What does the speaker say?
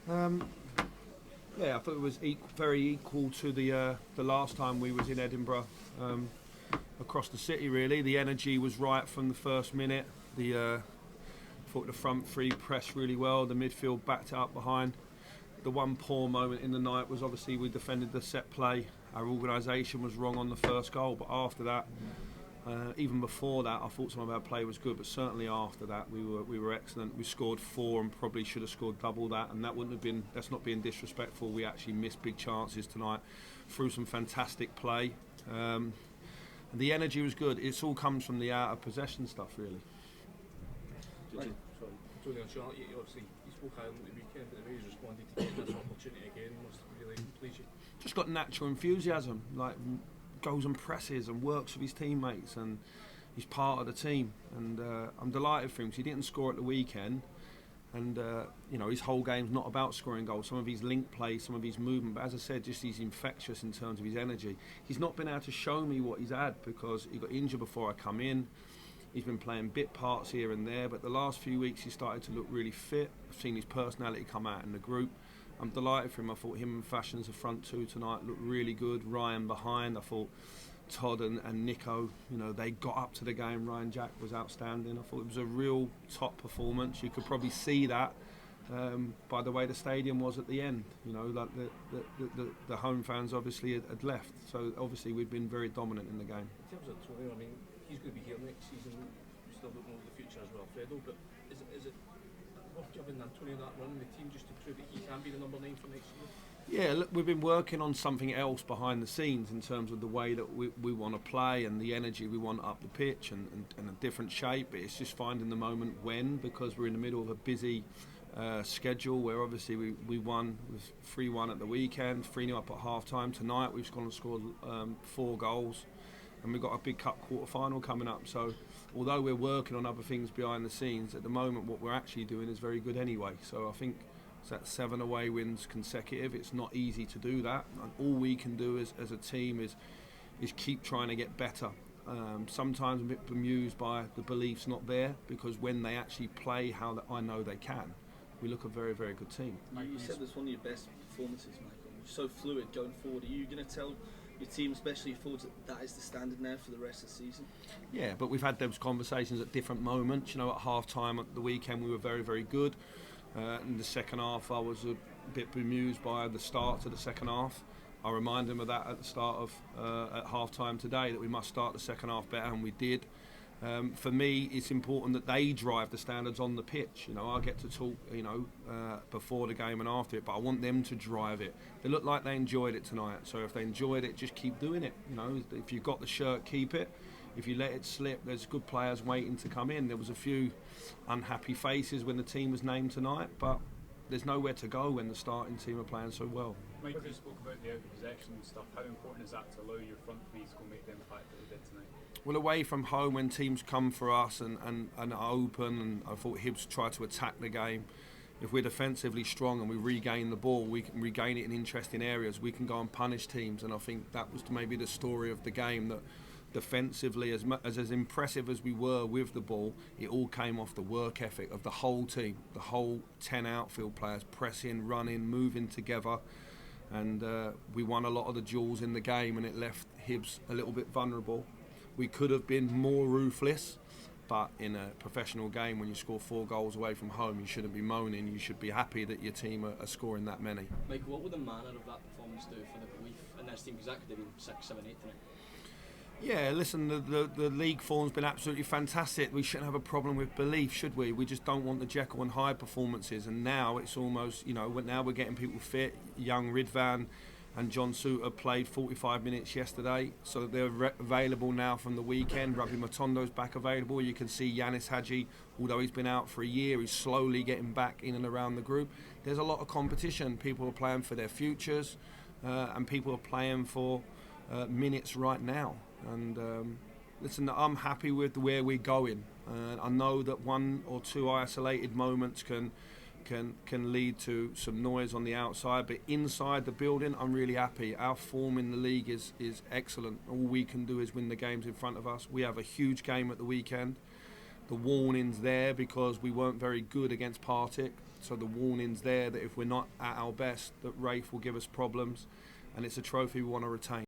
Um, yeah, I thought it was very equal to the last time we was in Edinburgh. Across the city, really, the energy was right from the first minute. Thought the front three pressed really well. The midfield backed it up behind. The one poor moment in the night was obviously we defended the set play. Our organisation was wrong on the first goal, but after that, even before that, I thought some of our play was good. But certainly after that, we were excellent. We scored 4 and probably should have scored double that, and that wouldn't have been. That's not being disrespectful. We actually missed big chances tonight through some fantastic play. The energy was good. It all comes from the out of possession stuff, really. Right. Sorry, Tony on Charlotte, you obviously you spoke highly on the weekend, but the way he's responded to getting this opportunity again must really please you. Just got natural enthusiasm, like goes and presses and works with his teammates, and he's part of the team. And I'm delighted for him because he didn't score at the weekend. And his whole game's not about scoring goals. Some of his link play, some of his movement, but as I said, just he's infectious in terms of his energy. He's not been able to show me what he's had because he got injured before I come in. He's been playing bit parts here and there, but the last few weeks he started to look really fit. I've seen his personality come out in the group. I'm delighted for him. I thought him and Fashions, the front two tonight, looked really good. Ryan behind, I thought Todd and Nico, they got up to the game. Ryan Jack was outstanding. I thought it was a real top performance. You could probably see that by the way the stadium was at the end. Like the home fans obviously had left. So obviously we've been very dominant in the game. In terms of Tony, I mean, he's going to be here next season. We still don't know the future as well, Fredo. But is it worth giving Antonio that run in the team just to prove that he can be the number 9 for next year? Yeah, look, we've been working on something else behind the scenes in terms of the way that we want to play and the energy we want up the pitch and a different shape. But it's just finding the moment when, because we're in the middle of a busy schedule where obviously we won with 3-1 at the weekend, 3-0 up at half time. Tonight we've gone and scored 4 goals and we've got a big cup quarter final coming up. So although we're working on other things behind the scenes, at the moment what we're actually doing is very good anyway. So I think that's 7 away wins consecutive. It's not easy to do that, and all we can do as a team is keep trying to get better. Sometimes I'm a bit bemused by the beliefs not there, because when they actually play how I know they can, we look a very, very good team. You said this was one of your best performances, Michael. You're so fluid going forward. Are you going to tell your team, especially your forwards, that is the standard now for the rest of the season? Yeah, but we've had those conversations at different moments. At half time at the weekend we were very, very good. In the second half I was a bit bemused by the start to the second half. I reminded them of that at the start of at half time today, that we must start the second half better, and we did. For me it's important that they drive the standards on the pitch. I get to talk before the game and after it, but I want them to drive it. They look like they enjoyed it tonight, so if they enjoyed it, just keep doing it. If you've got the shirt, keep it. If you let it slip, there's good players waiting to come in. There was a few unhappy faces when the team was named tonight, but there's nowhere to go when the starting team are playing so well. Mike, you spoke about the out of possession and stuff. How important is that to allow your front three to go make the impact that they did tonight? Well, away from home, when teams come for us and are open, and I thought Hibs tried to attack the game, if we're defensively strong and we regain the ball, we can regain it in interesting areas. We can go and punish teams, and I think that was maybe the story of the game, that defensively, as impressive as we were with the ball, it all came off the work ethic of the whole team, the whole 10 outfield players pressing, running, moving together, and we won a lot of the duels in the game, and it left Hibs a little bit vulnerable. We could have been more ruthless, but in a professional game, when you score 4 goals away from home, you shouldn't be moaning. You should be happy that your team are scoring that many. Mike, what would the manner of that performance do for the belief in this team? Because that could have been 6, 7, 8 tonight. Yeah, listen, the league form's been absolutely fantastic. We shouldn't have a problem with belief, should we? We just don't want the Jekyll and Hyde performances. And now it's almost, now we're getting people fit. Young Ridvan and John Suter played 45 minutes yesterday, so they're available now from the weekend. Rabi Matondo's back available. You can see Yanis Hadji, although he's been out for a year, he's slowly getting back in and around the group. There's a lot of competition. People are playing for their futures, and people are playing for minutes right now. And listen, I'm happy with where we're going. I know that 1 or 2 isolated moments can lead to some noise on the outside, but inside the building I'm really happy. Our form in the league is excellent. All we can do is win the games in front of us. We have a huge game at the weekend. The warning's there because we weren't very good against Partick. so the warning's there that if we're not at our best, that Rafe will give us problems, and it's a trophy we want to retain.